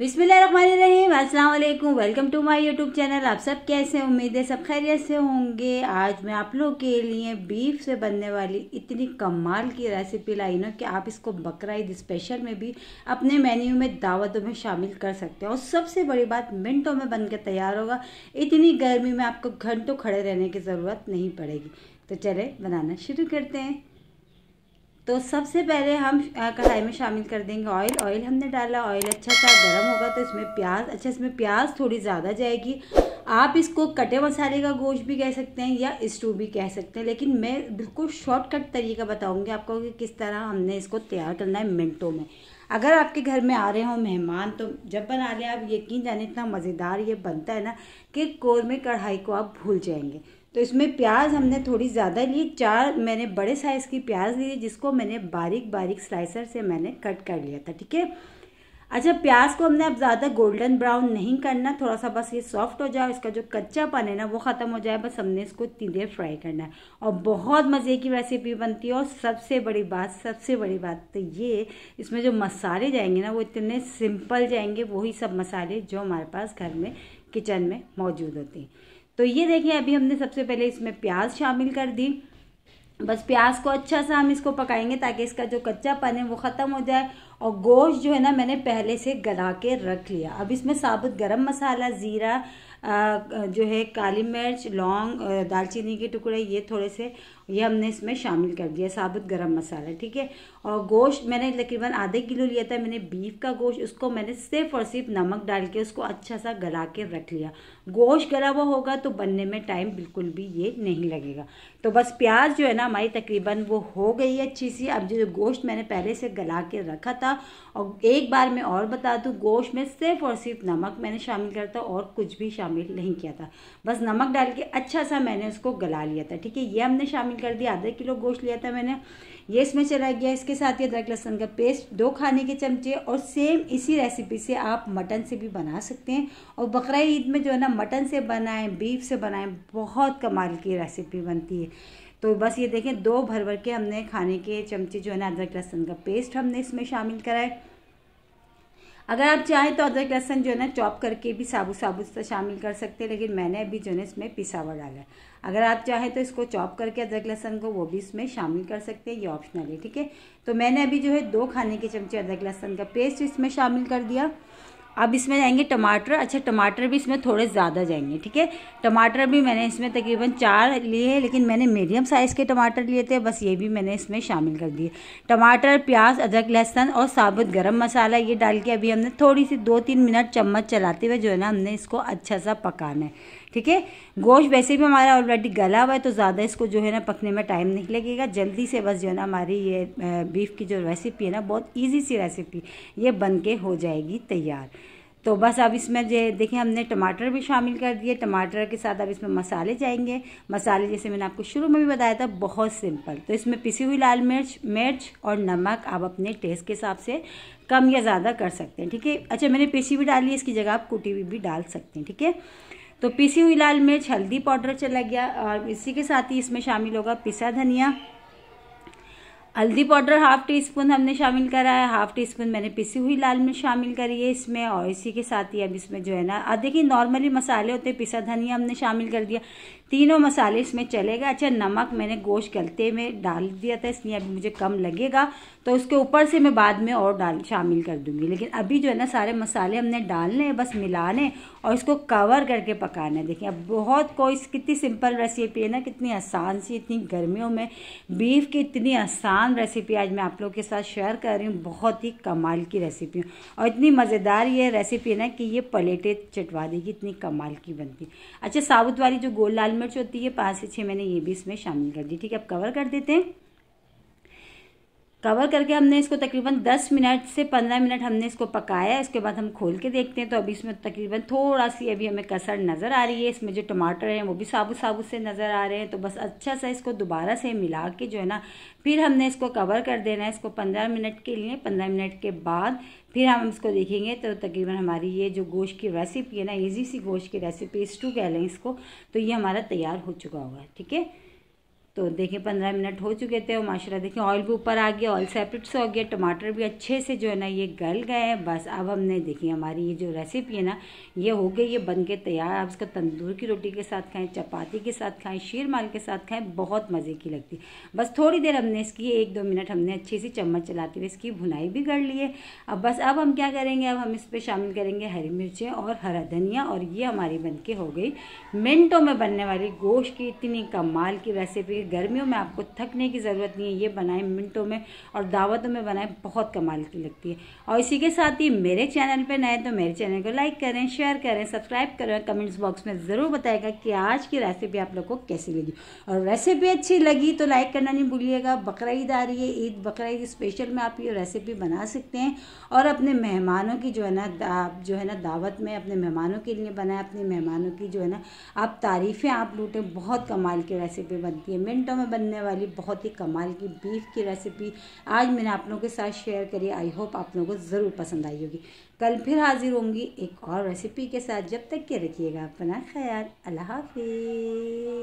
बिस्मिल्लाहिर्रहमानिर्रहीम, अस्सलाम वालेकुम। Welcome to my YouTube channel. आप सब कैसे हैं? उम्मीद है सब खैरियत से होंगे। आज मैं आप लोग के लिए बीफ से बनने वाली इतनी कमाल की रेसिपी लाई ना कि आप इसको बकरा ईद स्पेशल में भी अपने मेन्यू में दावतों में शामिल कर सकते हैं। और सबसे बड़ी बात, मिनटों में बनकर तैयार होगा। इतनी गर्मी में आपको घंटों खड़े रहने की ज़रूरत नहीं पड़ेगी। तो चले बनाना शुरू करते हैं। तो सबसे पहले हम कढ़ाई में शामिल कर देंगे ऑयल हमने डाला। ऑयल अच्छा सा गर्म होगा तो इसमें प्याज, अच्छा इसमें प्याज थोड़ी ज़्यादा जाएगी। आप इसको कटे मसाले का गोश्त भी कह सकते हैं या स्टू भी कह सकते हैं, लेकिन मैं बिल्कुल शॉर्टकट तरीका बताऊंगी आपको कि किस तरह हमने इसको तैयार करना है मिनटों में। अगर आपके घर में आ रहे हो मेहमान तो जब बना लें आप, यकीन जाने इतना मज़ेदार ये बनता है ना कि कौरमे कढ़ाई को आप भूल जाएंगे। तो इसमें प्याज हमने थोड़ी ज़्यादा ली, 4 मैंने बड़े साइज़ की प्याज ली, जिसको मैंने बारीक बारीक स्लाइसर से मैंने कट कर लिया था। ठीक है। अच्छा, प्याज को हमने अब ज़्यादा गोल्डन ब्राउन नहीं करना, थोड़ा सा बस ये सॉफ्ट हो जाए, इसका जो कच्चापन है ना वो ख़त्म हो जाए, बस हमने इसको इतनी देर फ्राई करना है। और बहुत मज़े की रेसिपी बनती है। और सबसे बड़ी बात तो ये, इसमें जो मसाले जाएंगे ना वो इतने सिंपल जाएंगे, वही सब मसाले जो हमारे पास घर में किचन में मौजूद होते हैं। तो ये देखिए, अभी हमने सबसे पहले इसमें प्याज शामिल कर दी। बस प्याज को अच्छा सा हम इसको पकाएंगे ताकि इसका जो कच्चापन है वो ख़त्म हो जाए। और गोश्त जो है ना मैंने पहले से गला के रख लिया। अब इसमें साबुत गरम मसाला, ज़ीरा, जो है काली मिर्च, लौंग, दालचीनी के टुकड़े, ये थोड़े से ये हमने इसमें शामिल कर दिया, साबुत गरम मसाला। ठीक है। और गोश्त मैंने तकरीबन आधे किलो लिया था मैंने बीफ का गोश्त, उसको मैंने सिर्फ और सिर्फ नमक डाल के उसको अच्छा सा गला के रख लिया। गोश्त गला हुआ होगा तो बनने में टाइम बिल्कुल भी ये नहीं लगेगा। तो बस प्याज जो है ना हमारी तकरीबन वो हो गई है अच्छी सी। अब जो गोश्त मैंने पहले से गला के रखा था, और एक बार मैं और बता दूं, गोश्त में सिर्फ और सिर्फ नमक मैंने शामिल करता और कुछ भी शामिल नहीं किया था। बस नमक डाल के अच्छा सा मैंने उसको गला लिया था। ठीक है। ये हमने शामिल कर दिया। आधा किलो गोश्त लिया था मैंने, ये इसमें चला गया। इसके साथ ये अदरक लहसुन का पेस्ट 2 खाने के चमचे। और सेम इसी रेसिपी से आप मटन से भी बना सकते हैं। और बकरा ईद में जो है ना मटन से बनाएं, बीफ से बनाएं, बहुत कमाल की रेसिपी बनती है। तो बस ये देखें, 2 भर के हमने खाने के चमचे जो है ना अदरक लहसुन का पेस्ट हमने इसमें शामिल करा है। अगर आप चाहें तो अदरक लहसुन जो है ना चॉप करके भी साबुत से शामिल कर सकते हैं, लेकिन मैंने अभी जो है इसमें पिसा हुआ डाला है। अगर आप चाहें तो इसको चॉप करके अदरक लहसुन को वो भी इसमें शामिल कर सकते हैं, ये ऑप्शनल है। ठीक है। तो मैंने अभी जो है 2 खाने के चमचे अदरक लहसुन का पेस्ट इसमें शामिल कर दिया। अब इसमें जाएंगे टमाटर। अच्छा, टमाटर भी इसमें थोड़े ज़्यादा जाएंगे। ठीक है। टमाटर भी मैंने इसमें तकरीबन 4 लिए, लेकिन मैंने मीडियम साइज़ के टमाटर लिए थे, बस ये भी मैंने इसमें शामिल कर दिए। टमाटर, प्याज, अदरक लहसुन और साबुत गरम मसाला ये डाल के अभी हमने थोड़ी सी 2-3 मिनट चम्मच चलाते हुए जो है ना हमने इसको अच्छा सा पकाना है। ठीक है। गोश्त वैसे भी हमारा ऑलरेडी गला हुआ है तो ज़्यादा इसको जो है ना पकने में टाइम नहीं लगेगा। जल्दी से बस जो है ना हमारी ये बीफ की जो रेसिपी है ना, बहुत ईजी सी रेसिपी, ये बन के हो जाएगी तैयार। तो बस अब इसमें जो देखिए हमने टमाटर भी शामिल कर दिए। टमाटर के साथ अब इसमें मसाले जाएंगे। मसाले जैसे मैंने आपको शुरू में भी बताया था, बहुत सिंपल। तो इसमें पिसी हुई लाल मिर्च और नमक आप अपने टेस्ट के हिसाब से कम या ज़्यादा कर सकते हैं। ठीक है। अच्छा, मैंने पिसी हुई डाली, इसकी जगह आप कुटी हुई भी डाल सकते हैं। ठीक है। तो पिसी हुई लाल मिर्च, हल्दी पाउडर चला गया, और इसी के साथ ही इसमें शामिल होगा पिसा धनिया। हल्दी पाउडर 1/2 टीस्पून हमने शामिल करा है। 1/2 टीस्पून मैंने पिसी हुई लाल मिर्च शामिल करी है इसमें। और इसी के साथ ही अब इसमें जो है ना, अब देखिए नॉर्मली मसाले होते हैं, पिसा धनिया हमने शामिल कर दिया, तीनों मसाले इसमें चलेगा। अच्छा, नमक मैंने गोश्त गलते में डाल दिया था, इसलिए अभी मुझे कम लगेगा, तो उसके ऊपर से मैं बाद में और शामिल कर दूंगी। लेकिन अभी जो है ना सारे मसाले हमने डालने हैं, बस मिलाने और इसको कवर करके पकाना है। देखिए अब बहुत कोई कितनी सिंपल रेसिपी है ना, कितनी आसान सी, इतनी गर्मियों में बीफ की इतनी आसान रेसिपी आज मैं आप लोगों के साथ शेयर कर रही हूँ। बहुत ही कमाल की रेसिपी और इतनी मज़ेदार ये रेसिपी है ना कि ये प्लेटें चटवा देगी, इतनी कमाल की बनती है। अच्छा, साबुत वाली जो गोल लाल मिर्च होती है 5 से 6 मैंने ये भी इसमें शामिल कर दी। ठीक है। अब कवर कर देते हैं। कवर करके हमने इसको तकरीबन 10 मिनट से 15 मिनट हमने इसको पकाया है। इसके बाद हम खोल के देखते हैं तो अभी इसमें तकरीबन थोड़ा सी अभी हमें कसर नज़र आ रही है। इसमें जो टमाटर हैं वो भी साबुत से नज़र आ रहे हैं। तो बस अच्छा सा इसको दोबारा से मिला के जो है ना फिर हमने इसको कवर कर देना है इसको 15 मिनट के लिए। 15 मिनट के बाद फिर हम इसको देखेंगे तो तकरीबन हमारी ये जो गोश्त की रेसिपी है ना, ईजी सी गोश्त की रेसिपी, स्टू कह लें इसको, तो ये हमारा तैयार हो चुका होगा। ठीक है। तो देखिए 15 मिनट हो चुके थे और माशाल्लाह देखिए ऑयल भी ऊपर आ गया, ऑयल सेपरेट से हो गया, टमाटर भी अच्छे से जो है ना ये गल गए हैं। बस अब हमने देखिए हमारी ये जो रेसिपी है ना ये हो गई, ये बन के तैयार। आप इसको तंदूर की रोटी के साथ खाएं, चपाती के साथ खाएं, शीरमाल के साथ खाएं, बहुत मज़े की लगती है। बस थोड़ी देर हमने इसकी 1-2 मिनट हमने अच्छी सी चम्मच चलाते हुए इसकी भुनाई भी कर ली है। अब हम क्या करेंगे, अब हम इस पर शामिल करेंगे हरी मिर्चें और हरा धनिया, और ये हमारी बनके हो गई मिनटों में बनने वाली गोश्त की इतनी कमाल की रेसिपी। गर्मियों में आपको थकने की ज़रूरत नहीं है, ये बनाएं मिनटों में और दावतों में बनाएं, बहुत कमाल की लगती है। और इसी के साथ ही मेरे चैनल पे नए तो मेरे चैनल को लाइक करें, शेयर करें, सब्सक्राइब करें, कमेंट्स बॉक्स में ज़रूर बताएगा कि आज की रेसिपी आप लोग को कैसी लगी। और रेसिपी अच्छी लगी तो लाइक करना नहीं भूलिएगा। बकरा ईद आ रही है, ईद बकरा ईद स्पेशल में आप ये रेसिपी बना सकते हैं और अपने मेहमानों की जो है ना दावत में अपने मेहमानों के लिए बनाएं, अपने मेहमानों की जो है ना आप तारीफ़ें आप लूटें। बहुत कमाल की रेसिपी बनती है, मिनटों में बनने वाली बहुत ही कमाल की बीफ की रेसिपी आज मैंने आप लोगों के साथ शेयर करी। आई होप आप लोगों को ज़रूर पसंद आई होगी। कल फिर हाजिर होंगी एक और रेसिपी के साथ। जब तक के रखिएगा अपना ख्याल। अल्लाह हाफिज़।